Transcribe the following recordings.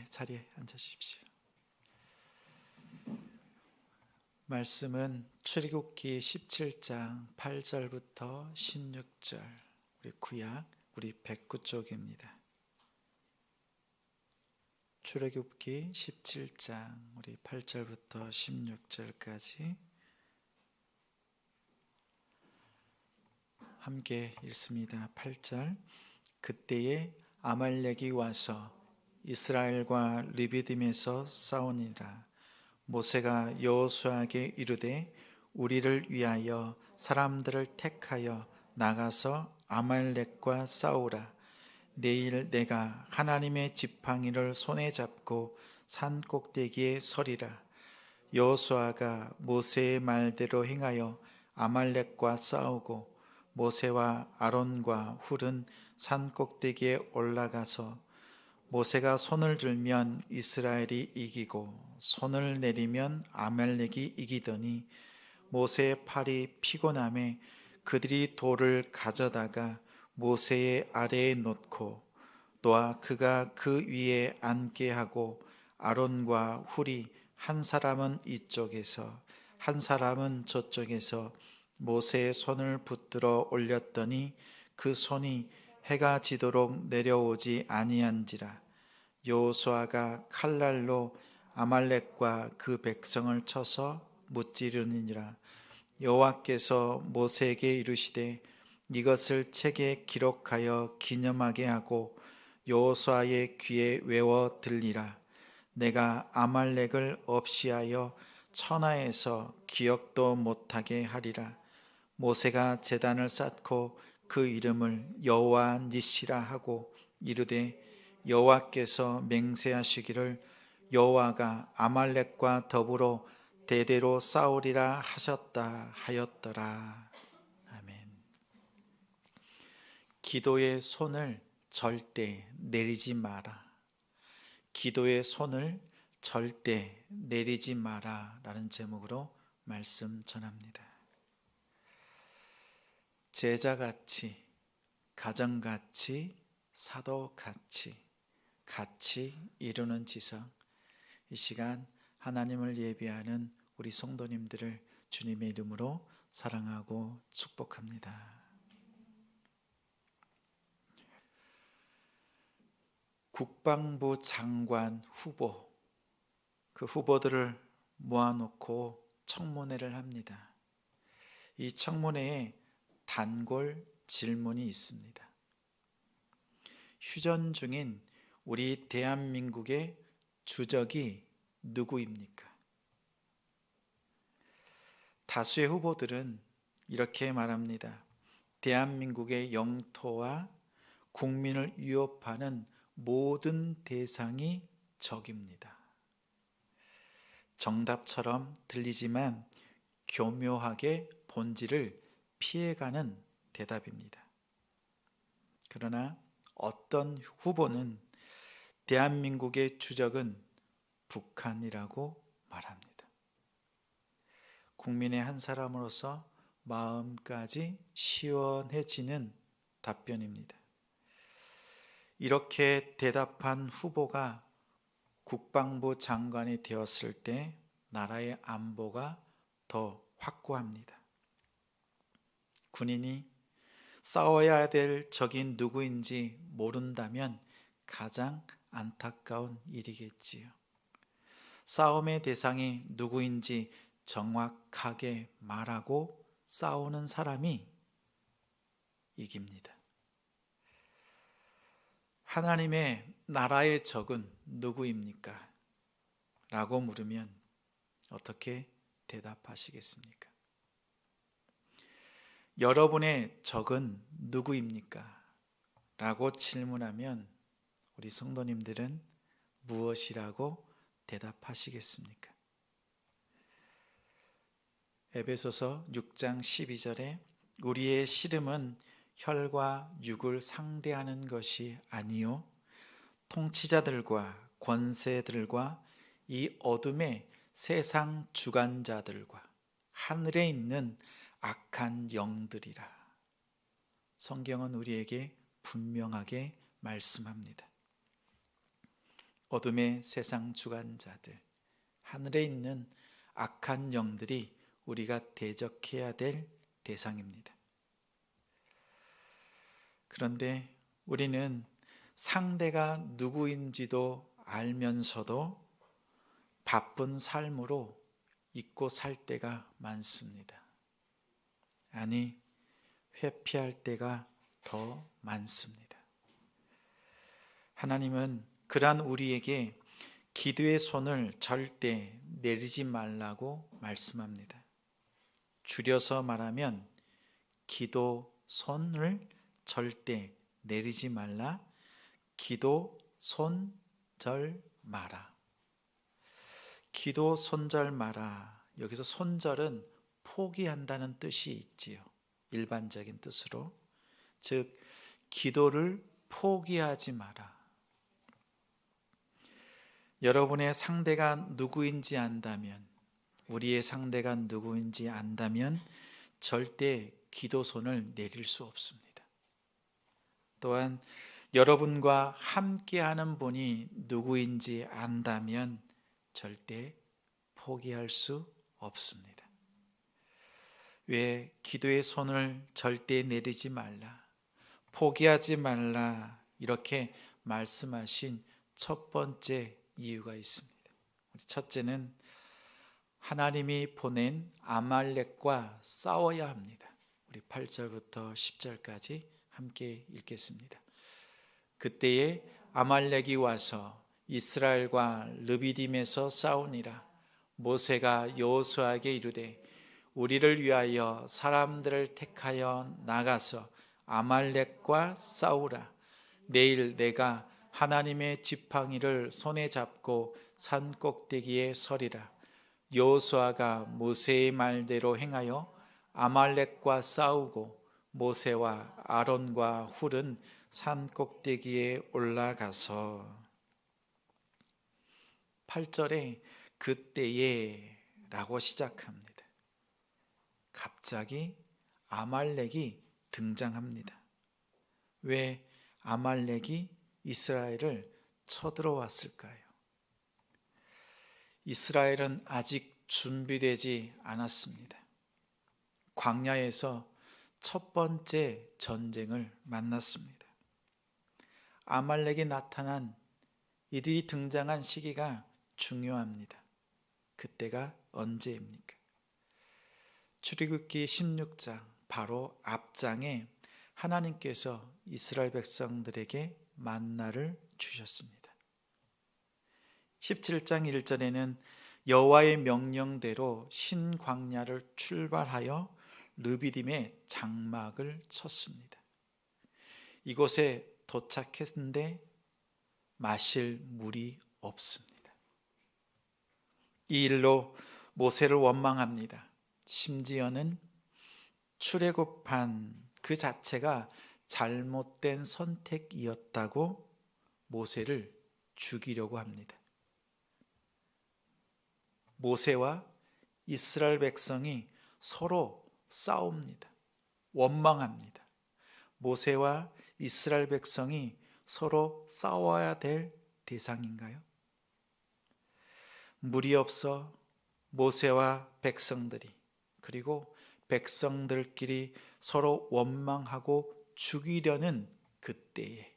자리에 앉으십시오. 말씀은 출애굽기 17장 8절부터 16절, 우리 구약, 우리 109쪽입니다. 출애굽기 17장 우리 8절부터 16절까지 함께 읽습니다. 8절. 그때에 아말렉이 와서 이스라엘과 르비딤에서 싸우니라. 모세가 여호수아에게 이르되 우리를 위하여 사람들을 택하여 나가서 아말렉과 싸우라. 내일 내가 하나님의 지팡이를 손에 잡고 산 꼭대기에 서리라. 여호수아가 모세의 말대로 행하여 아말렉과 싸우고 모세와 아론과 훌은 산 꼭대기에 올라가서 모세가 손을 들면 이스라엘이 이기고 손을 내리면 아말렉이 이기더니 모세의 팔이 피곤함에 그들이 돌을 가져다가 모세의 아래에 놓고 또한 그가 그 위에 앉게 하고 아론과 훌이 한 사람은 이쪽에서 한 사람은 저쪽에서 모세의 손을 붙들어 올렸더니 그 손이 해가 지도록 내려오지 아니한지라. 여호수아가 칼날로 아말렉과 그 백성을 쳐서 무찌르니라. 여호와께서 모세에게 이르시되 이것을 책에 기록하여 기념하게 하고 여호수아의 귀에 외워 들리라. 내가 아말렉을 없이하여 천하에서 기억도 못하게 하리라. 모세가 제단을 쌓고 그 이름을 여호와 니시라 하고 이르되 여호와께서 맹세하시기를 여호와가 아말렉과 더불어 대대로 싸우리라 하셨다 하였더라. 아멘. 기도의 손을 절대 내리지 마라. 기도의 손을 절대 내리지 마라 라는 제목으로 말씀 전합니다. 제자같이, 가정같이, 사도같이, 같이 이루는 지성, 이 시간 하나님을 예비하는 우리 성도님들을 주님의 이름으로 사랑하고 축복합니다. 국방부 장관 후보, 그 후보들을 모아놓고 청문회를 합니다. 이 청문회에 단골 질문이 있습니다. 휴전 중인 우리 대한민국의 주적이 누구입니까? 다수의 후보들은 이렇게 말합니다. 대한민국의 영토와 국민을 위협하는 모든 대상이 적입니다. 정답처럼 들리지만 교묘하게 본질을 피해가는 대답입니다. 그러나 어떤 후보는 대한민국의 주적은 북한이라고 말합니다. 국민의 한 사람으로서 마음까지 시원해지는 답변입니다. 이렇게 대답한 후보가 국방부 장관이 되었을 때 나라의 안보가 더 확고합니다. 군인이 싸워야 될 적이 누구인지 모른다면 가장 안타까운 일이겠지요. 싸움의 대상이 누구인지 정확하게 말하고 싸우는 사람이 이깁니다. 하나님의 나라의 적은 누구입니까? 라고 물으면 어떻게 대답하시겠습니까? 여러분의 적은 누구입니까? 라고 질문하면 우리 성도님들은 무엇이라고 대답하시겠습니까? 에베소서 6장 12절에 우리의 씨름은 혈과 육을 상대하는 것이 아니요 통치자들과 권세들과 이 어둠의 세상 주관자들과 하늘에 있는 악한 영들이라. 성경은 우리에게 분명하게 말씀합니다. 어둠의 세상 주관자들, 하늘에 있는 악한 영들이 우리가 대적해야 될 대상입니다. 그런데 우리는 상대가 누구인지도 알면서도 바쁜 삶으로 잊고 살 때가 많습니다. 아니, 회피할 때가 더 많습니다. 하나님은 그러한 우리에게 기도의 손을 절대 내리지 말라고 말씀합니다. 줄여서 말하면 기도 손을 절대 내리지 말라, 기도 손절 마라. 기도 손절 마라. 여기서 손절은 포기한다는 뜻이 있지요. 일반적인 뜻으로. 즉, 기도를 포기하지 마라. 여러분의 상대가 누구인지 안다면, 우리의 상대가 누구인지 안다면 절대 기도손을 내릴 수 없습니다. 또한 여러분과 함께하는 분이 누구인지 안다면 절대 포기할 수 없습니다. 왜 기도의 손을 절대 내리지 말라, 포기하지 말라 이렇게 말씀하신 첫 번째 이유가 있습니다. 첫째는 하나님이 보낸 아말렉과 싸워야 합니다. 우리 8절부터 10절까지 함께 읽겠습니다. 그때에 아말렉이 와서 이스라엘과 르비딤에서 싸우니라. 모세가 여호수아에게 이르되 우리를 위하여 사람들을 택하여 나가서 아말렉과 싸우라. 내일 내가 하나님의 지팡이를 손에 잡고 산 꼭대기에 서리라. 여호수아가 모세의 말대로 행하여 아말렉과 싸우고 모세와 아론과 훌은 산 꼭대기에 올라가서 8절에 그때에 라고 시작합니다. 갑자기 아말렉이 등장합니다. 왜 아말렉이 이스라엘을 쳐들어왔을까요? 이스라엘은 아직 준비되지 않았습니다. 광야에서 첫 번째 전쟁을 만났습니다. 아말렉이 나타난, 이들이 등장한 시기가 중요합니다. 그때가 언제입니까? 출애굽기 16장 바로 앞장에 하나님께서 이스라엘 백성들에게 만나를 주셨습니다. 17장 1절에는 여호와의 명령대로 신광야를 출발하여 르비딤에 장막을 쳤습니다. 이곳에 도착했는데 마실 물이 없습니다. 이 일로 모세를 원망합니다. 심지어는 출애굽한 그 자체가 잘못된 선택이었다고 모세를 죽이려고 합니다. 모세와 이스라엘 백성이 서로 싸웁니다. 원망합니다. 모세와 이스라엘 백성이 서로 싸워야 될 대상인가요? 물이 없어 모세와 백성들이, 그리고 백성들끼리 서로 원망하고 죽이려는 그때에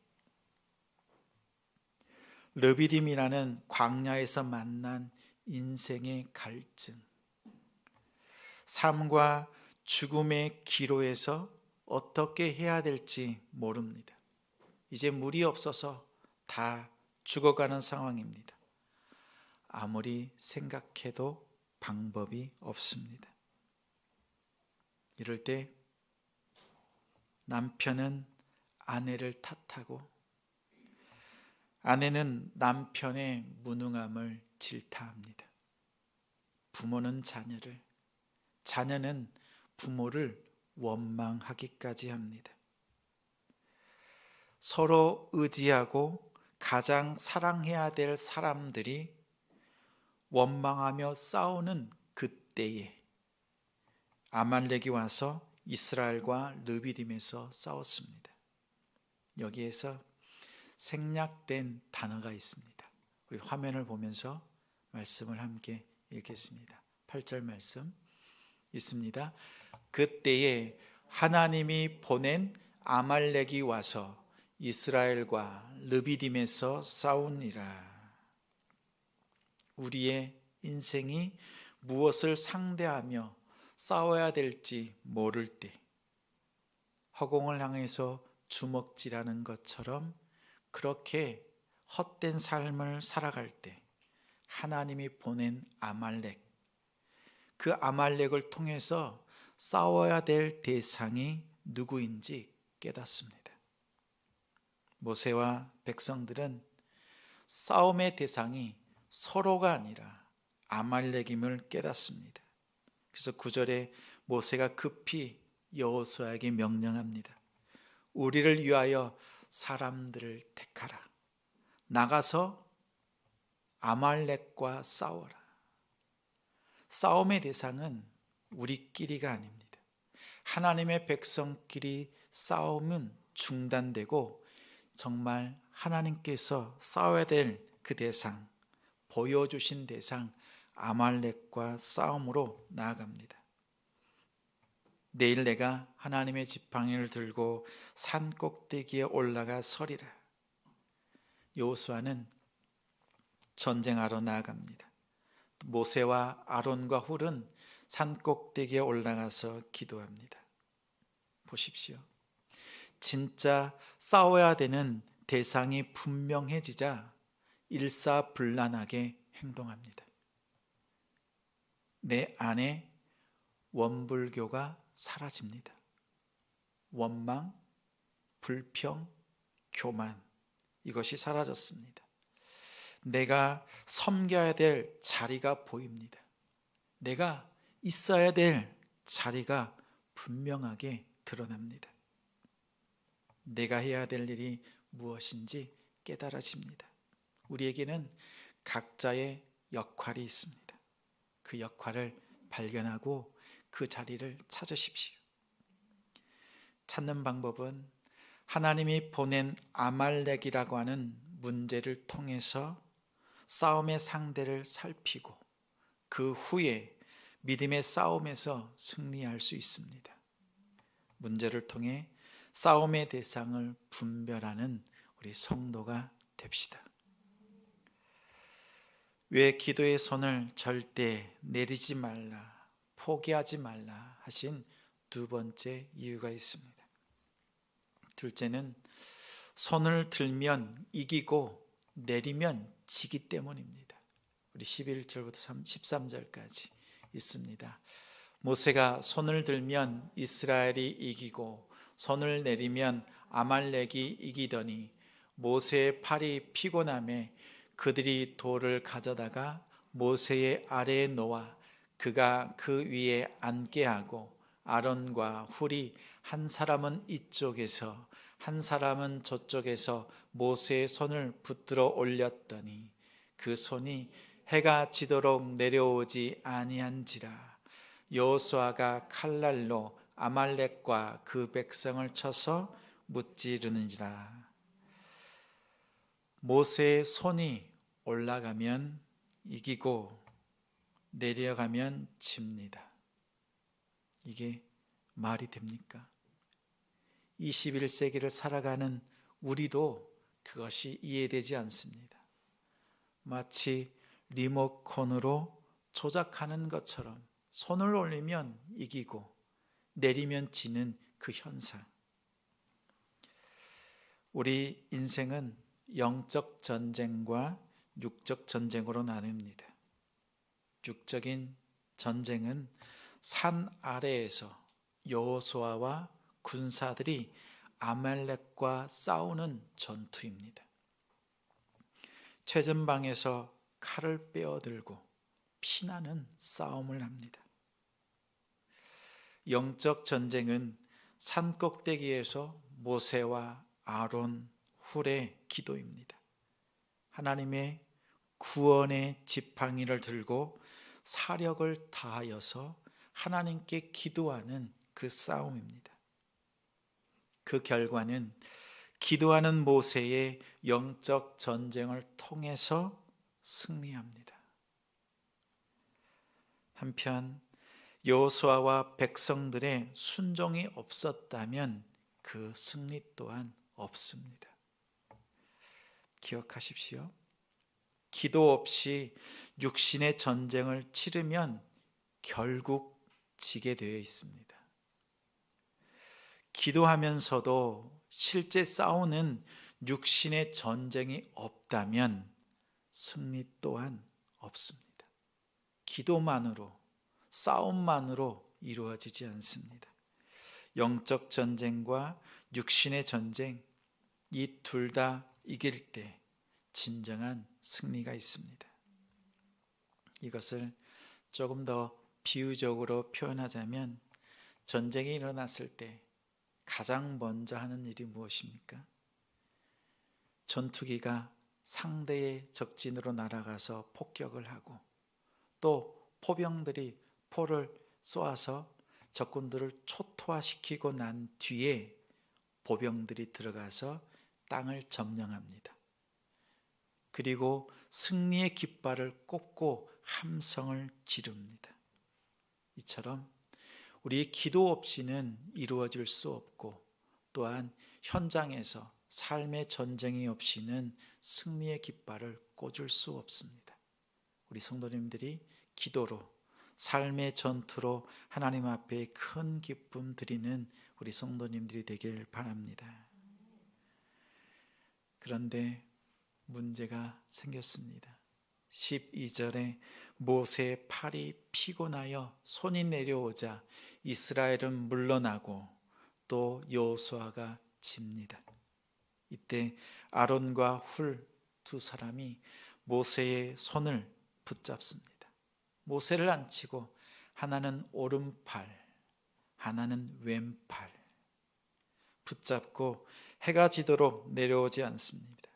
르비딤이라는 광야에서 만난 인생의 갈증, 삶과 죽음의 기로에서 어떻게 해야 될지 모릅니다. 이제 물이 없어서 다 죽어가는 상황입니다. 아무리 생각해도 방법이 없습니다. 이럴 때 남편은 아내를 탓하고 아내는 남편의 무능함을 질타합니다. 부모는 자녀를, 자녀는 부모를 원망하기까지 합니다. 서로 의지하고 가장 사랑해야 될 사람들이 원망하며 싸우는 그때에 아말렉이 와서 이스라엘과 르비딤에서 싸웠습니다. 여기에서 생략된 단어가 있습니다. 우리 화면을 보면서 말씀을 함께 읽겠습니다. 8절 말씀 있습니다. 그때에 하나님이 보낸 아말렉이 와서 이스라엘과 르비딤에서 싸우니라. 우리의 인생이 무엇을 상대하며 싸워야 될지 모를 때, 허공을 향해서 주먹질하는 것처럼 그렇게 헛된 삶을 살아갈 때 하나님이 보낸 아말렉, 그 아말렉을 통해서 싸워야 될 대상이 누구인지 깨닫습니다. 모세와 백성들은 싸움의 대상이 서로가 아니라 아말렉임을 깨닫습니다. 그래서 9절에 모세가 급히 여호수아에게 명령합니다. 우리를 위하여 사람들을 택하라. 나가서 아말렉과 싸워라. 싸움의 대상은 우리끼리가 아닙니다. 하나님의 백성끼리 싸움은 중단되고 정말 하나님께서 싸워야 될 그 대상, 보여주신 대상 아말렉과 싸움으로 나아갑니다. 내일 내가 하나님의 지팡이를 들고 산 꼭대기에 올라가 서리라. 여호수아는 전쟁하러 나아갑니다. 모세와 아론과 훌은 산 꼭대기에 올라가서 기도합니다. 보십시오. 진짜 싸워야 되는 대상이 분명해지자 일사불란하게 행동합니다. 내 안에 원불교가 사라집니다. 원망, 불평, 교만, 이것이 사라졌습니다. 내가 섬겨야 될 자리가 보입니다. 내가 있어야 될 자리가 분명하게 드러납니다. 내가 해야 될 일이 무엇인지 깨달아집니다. 우리에게는 각자의 역할이 있습니다. 그 역할을 발견하고 그 자리를 찾으십시오. 찾는 방법은 하나님이 보낸 아말렉이라고 하는 문제를 통해서 싸움의 상대를 살피고 그 후에 믿음의 싸움에서 승리할 수 있습니다. 문제를 통해 싸움의 대상을 분별하는 우리 성도가 됩시다. 왜 기도의 손을 절대 내리지 말라, 포기하지 말라 하신 두 번째 이유가 있습니다. 둘째는 손을 들면 이기고 내리면 지기 때문입니다. 우리 11절부터 13절까지 있습니다. 모세가 손을 들면 이스라엘이 이기고 손을 내리면 아말렉이 이기더니 모세의 팔이 피곤함에 그들이 돌을 가져다가 모세의 아래에 놓아 그가 그 위에 앉게 하고 아론과 훌이 한 사람은 이쪽에서 한 사람은 저쪽에서 모세의 손을 붙들어 올렸더니 그 손이 해가 지도록 내려오지 아니한지라. 여호수아가 칼날로 아말렉과 그 백성을 쳐서 무찌르느니라. 모세의 손이 올라가면 이기고 내려가면 집니다. 이게 말이 됩니까? 21세기를 살아가는 우리도 그것이 이해되지 않습니다. 마치 리모컨으로 조작하는 것처럼 손을 올리면 이기고 내리면 지는 그 현상. 우리 인생은 영적 전쟁과 육적 전쟁으로 나뉩니다. 육적인 전쟁은 산 아래에서 여호수아와 군사들이 아말렉과 싸우는 전투입니다. 최전방에서 칼을 빼어들고 피나는 싸움을 합니다. 영적 전쟁은 산 꼭대기에서 모세와 아론, 훌의 기도입니다. 하나님의 구원의 지팡이를 들고 사력을 다하여서 하나님께 기도하는 그 싸움입니다. 그 결과는 기도하는 모세의 영적 전쟁을 통해서 승리합니다. 한편 여호수아와 백성들의 순종이 없었다면 그 승리 또한 없습니다. 기억하십시오. 기도 없이 육신의 전쟁을 치르면 결국 지게 되어 있습니다. 기도하면서도 실제 싸우는 육신의 전쟁이 없다면 승리 또한 없습니다. 기도만으로, 싸움만으로 이루어지지 않습니다. 영적 전쟁과 육신의 전쟁, 이 둘 다 이길 때 진정한 승리가 있습니다. 이것을 조금 더 비유적으로 표현하자면 전쟁이 일어났을 때 가장 먼저 하는 일이 무엇입니까? 전투기가 상대의 적진으로 날아가서 폭격을 하고 또 포병들이 포를 쏘아서 적군들을 초토화시키고 난 뒤에 보병들이 들어가서 땅을 점령합니다. 그리고 승리의 깃발을 꽂고 함성을 지릅니다. 이처럼 우리의 기도 없이는 이루어질 수 없고 또한 현장에서 삶의 전쟁이 없이는 승리의 깃발을 꽂을 수 없습니다. 우리 성도님들이 기도로 삶의 전투로 하나님 앞에 큰 기쁨 드리는 우리 성도님들이 되길 바랍니다. 그런데 문제가 생겼습니다. 12절에 모세의 팔이 피곤하여 손이 내려오자 이스라엘은 물러나고 또 여호수아가 집니다. 이때 아론과 훌 두 사람이 모세의 손을 붙잡습니다. 모세를 앉히고 하나는 오른팔, 하나는 왼팔 붙잡고 해가 지도록 내려오지 않습니다.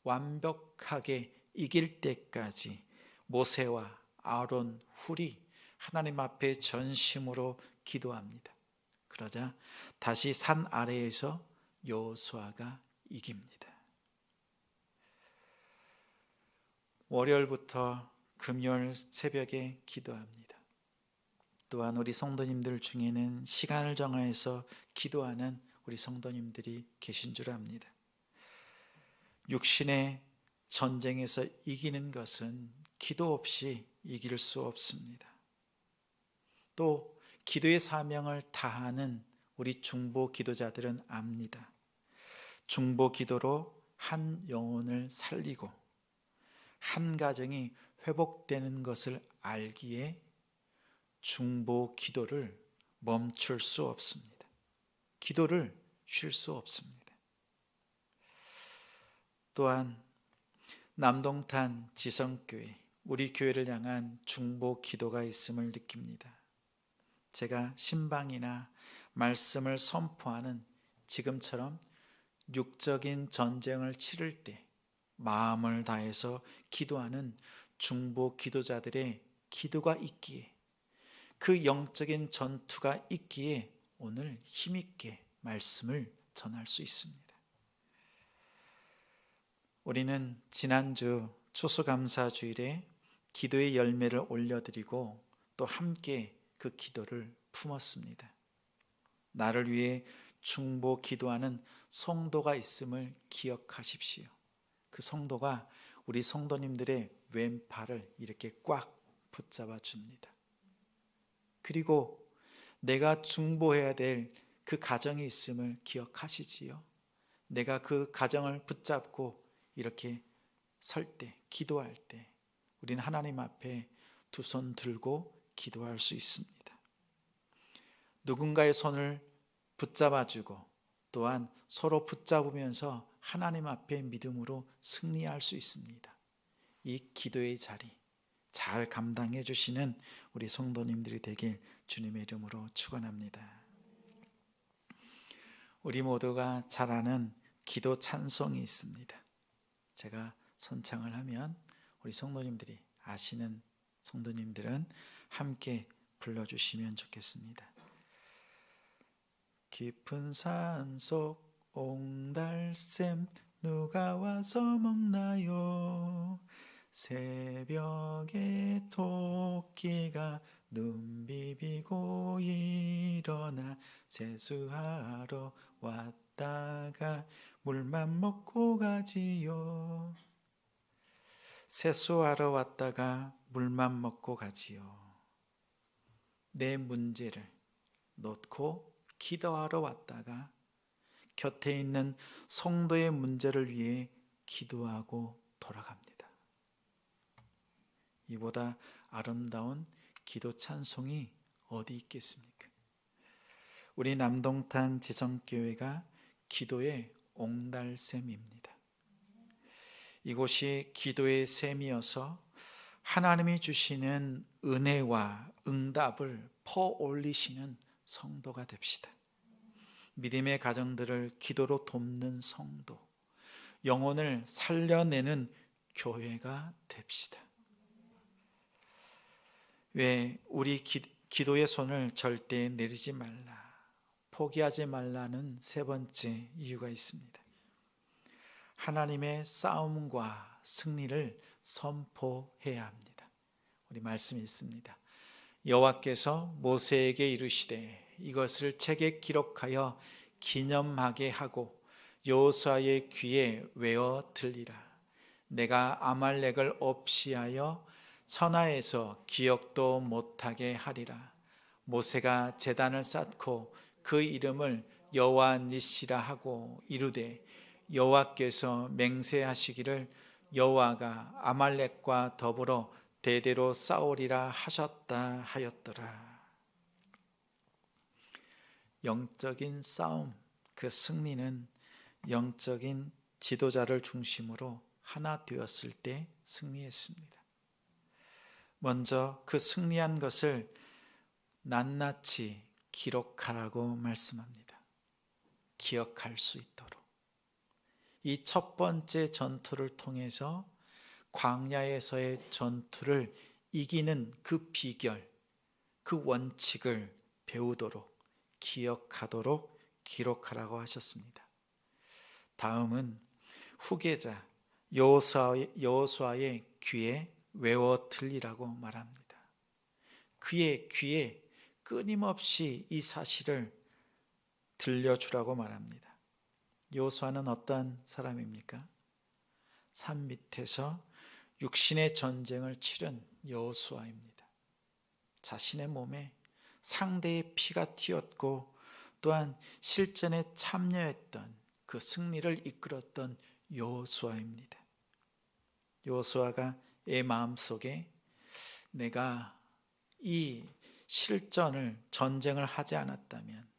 완벽하게 이길 때까지 모세와 아론, 훌이 하나님 앞에 전심으로 기도합니다. 그러자 다시 산 아래에서 여호수아가 이깁니다. 월요일부터 금요일 새벽에 기도합니다. 또한 우리 성도님들 중에는 시간을 정하여서 기도하는 우리 성도님들이 계신 줄 압니다. 육신의 전쟁에서 이기는 것은 기도 없이 이길 수 없습니다. 또 기도의 사명을 다하는 우리 중보 기도자들은 압니다. 중보 기도로 한 영혼을 살리고 한 가정이 회복되는 것을 알기에 중보 기도를 멈출 수 없습니다. 기도를 쉴 수 없습니다. 또한 남동탄 지성교회, 우리 교회를 향한 중보 기도가 있음을 느낍니다. 제가 신방이나 말씀을 선포하는 지금처럼 육적인 전쟁을 치를 때 마음을 다해서 기도하는 중보 기도자들의 기도가 있기에, 그 영적인 전투가 있기에 오늘 힘있게 말씀을 전할 수 있습니다. 우리는 지난주 추수감사주일에 기도의 열매를 올려드리고 또 함께 그 기도를 품었습니다. 나를 위해 중보 기도하는 성도가 있음을 기억하십시오. 그 성도가 우리 성도님들의 왼팔을 이렇게 꽉 붙잡아 줍니다. 그리고 내가 중보해야 될 그 가정이 있음을 기억하시지요? 내가 그 가정을 붙잡고 이렇게 설 때, 기도할 때 우리는 하나님 앞에 두 손 들고 기도할 수 있습니다. 누군가의 손을 붙잡아주고 또한 서로 붙잡으면서 하나님 앞에 믿음으로 승리할 수 있습니다. 이 기도의 자리 잘 감당해 주시는 우리 성도님들이 되길 주님의 이름으로 축원합니다. 우리 모두가 잘 아는 기도 찬송이 있습니다. 제가 선창을 하면 우리 성도님들이 아시는 성도님들은 함께 불러주시면 좋겠습니다. 깊은 산속 옹달샘 누가 와서 먹나요? 새벽에 토끼가 눈 비비고 일어나 세수하러 왔다가 물만 먹고 가지요. 세수하러 왔다가 물만 먹고 가지요. 내 문제를 놓고 기도하러 왔다가 곁에 있는 성도의 문제를 위해 기도하고 돌아갑니다. 이보다 아름다운 기도 찬송이 어디 있겠습니까? 우리 남동탄 지성교회가 기도의 옹달샘입니다. 이곳이 기도의 샘이어서 하나님이 주시는 은혜와 응답을 퍼올리시는 성도가 됩시다. 믿음의 가정들을 기도로 돕는 성도, 영혼을 살려내는 교회가 됩시다. 왜 우리 기도의 손을 절대 내리지 말라, 포기하지 말라는 세 번째 이유가 있습니다. 하나님의 싸움과 승리를 선포해야 합니다. 우리 말씀이 있습니다. 여호와께서 모세에게 이르시되 이것을 책에 기록하여 기념하게 하고 여호수아의 귀에 외어 들리라. 내가 아말렉을 없이하여 천하에서 기억도 못하게 하리라. 모세가 제단을 쌓고 그 이름을 여호와 니시라 하고 이르되 여호와께서 맹세하시기를 여호와가 아말렉과 더불어 대대로 싸우리라 하셨다 하였더라. 영적인 싸움, 그 승리는 영적인 지도자를 중심으로 하나 되었을 때 승리했습니다. 먼저 그 승리한 것을 낱낱이 기록하라고 말씀합니다. 기억할 수 있도록. 이 첫 번째 전투를 통해서 광야에서의 전투를 이기는 그 비결, 그 원칙을 배우도록, 기억하도록 기록하라고 하셨습니다. 다음은 후계자 여호수아의 귀에 외워 들리라고 말합니다. 그의 귀에 끊임없이 이 사실을 들려주라고 말합니다. 여호수아는 어떤 사람입니까? 산 밑에서 육신의 전쟁을 치른 여호수아입니다. 자신의 몸에 상대의 피가 튀었고 또한 실전에 참여했던 그 승리를 이끌었던 여호수아입니다. 여호수아가 내 마음속에 내가 이 전쟁을 하지 않았다면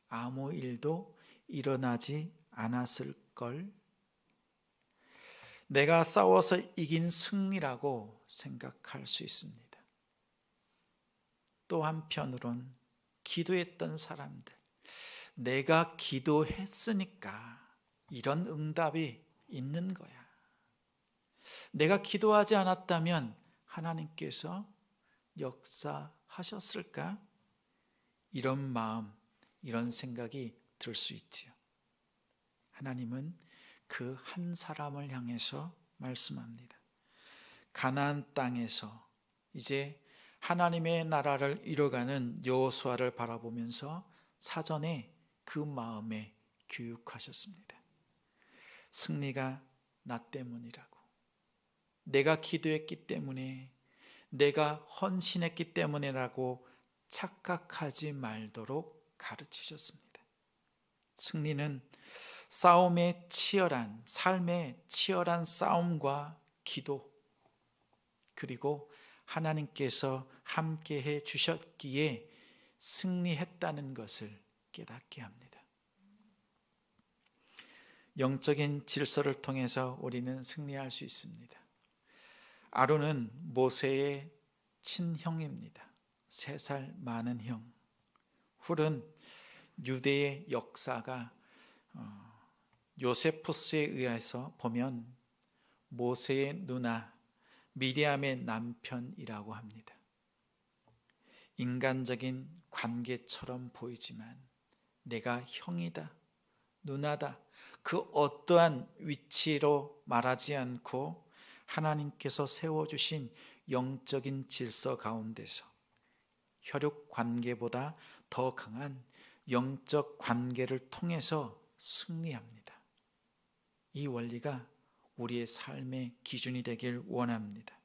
아무 일도 일어나지 않았을 걸, 내가 싸워서 이긴 승리라고 생각할 수 있습니다. 또 한편으론 기도했던 사람들, 내가 기도했으니까 이런 응답이 있는 거야. 내가 기도하지 않았다면 하나님께서 역사하셨을까? 이런 마음, 이런 생각이 들 수 있지요. 하나님은 그 한 사람을 향해서 말씀합니다. 가나안 땅에서 이제 하나님의 나라를 이뤄가는 여호수아를 바라보면서 사전에 그 마음에 교육하셨습니다. 승리가 나 때문이라고, 내가 기도했기 때문에, 내가 헌신했기 때문이라고 착각하지 말도록 가르치셨습니다. 승리는 삶의 치열한 싸움과 기도, 그리고 하나님께서 함께해 주셨기에 승리했다는 것을 깨닫게 합니다. 영적인 질서를 통해서 우리는 승리할 수 있습니다. 아론은 모세의 친형입니다. 3살 많은 형. 훌은 유대의 역사가 요세푸스에 의해서 보면 모세의 누나 미리암의 남편이라고 합니다. 인간적인 관계처럼 보이지만 내가 형이다, 누나다, 그 어떠한 위치로 말하지 않고 하나님께서 세워주신 영적인 질서 가운데서 혈육 관계보다 더 강한 영적 관계를 통해서 승리합니다. 이 원리가 우리의 삶의 기준이 되길 원합니다.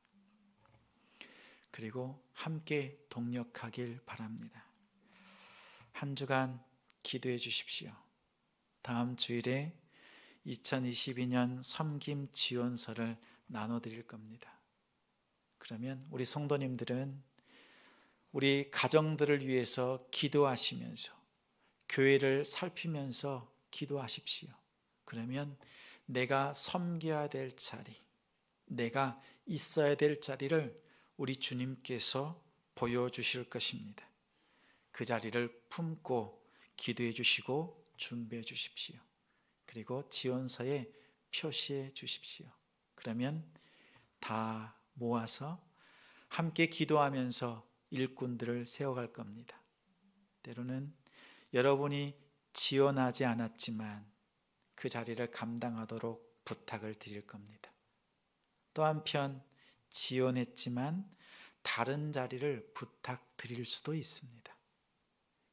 그리고 함께 동력하길 바랍니다. 한 주간 기도해 주십시오. 다음 주일에 2022년 섬김 지원서를 나눠드릴 겁니다. 그러면 우리 성도님들은 우리 가정들을 위해서 기도하시면서 교회를 살피면서 기도하십시오. 그러면 내가 섬겨야 될 자리, 내가 있어야 될 자리를 우리 주님께서 보여주실 것입니다. 그 자리를 품고 기도해 주시고 준비해 주십시오. 그리고 지원서에 표시해 주십시오. 그러면 다 모아서 함께 기도하면서 일꾼들을 세워갈 겁니다. 때로는 여러분이 지원하지 않았지만 그 자리를 감당하도록 부탁을 드릴 겁니다. 또 한편 지원했지만 다른 자리를 부탁드릴 수도 있습니다.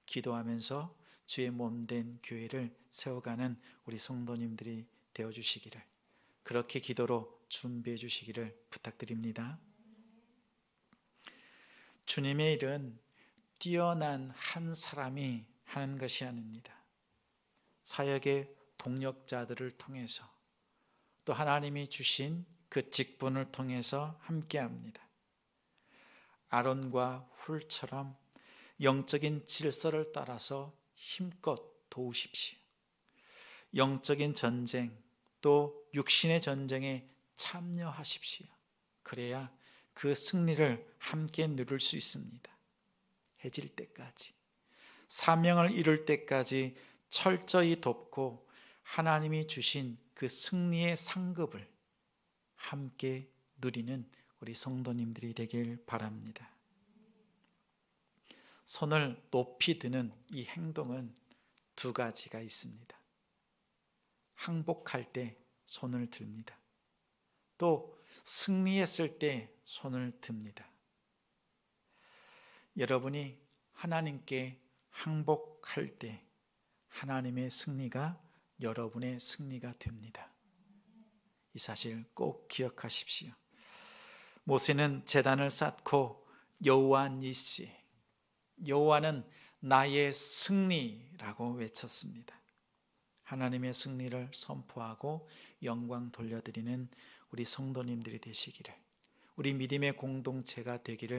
기도하면서 주의 몸된 교회를 세워가는 우리 성도님들이 되어주시기를, 그렇게 기도로 준비해 주시기를 부탁드립니다. 주님의 일은 뛰어난 한 사람이 하는 것이 아닙니다. 사역의 동력자들을 통해서 또 하나님이 주신 그 직분을 통해서 함께합니다. 아론과 훌처럼 영적인 질서를 따라서 힘껏 도우십시오. 영적인 전쟁 또 육신의 전쟁에 참여하십시오. 그래야 그 승리를 함께 누릴 수 있습니다. 해질 때까지, 사명을 이룰 때까지 철저히 돕고 하나님이 주신 그 승리의 상급을 함께 누리는 우리 성도님들이 되길 바랍니다. 손을 높이 드는 이 행동은 두 가지가 있습니다. 항복할 때 손을 듭니다. 또 승리했을 때 손을 듭니다. 여러분이 하나님께 항복할 때 하나님의 승리가 여러분의 승리가 됩니다. 이 사실 꼭 기억하십시오. 모세는 제단을 쌓고 여호와 니시, 여호와는 나의 승리라고 외쳤습니다. 하나님의 승리를 선포하고 영광 돌려드리는 우리 성도님들이 되시기를, 우리 믿음의 공동체가 되기를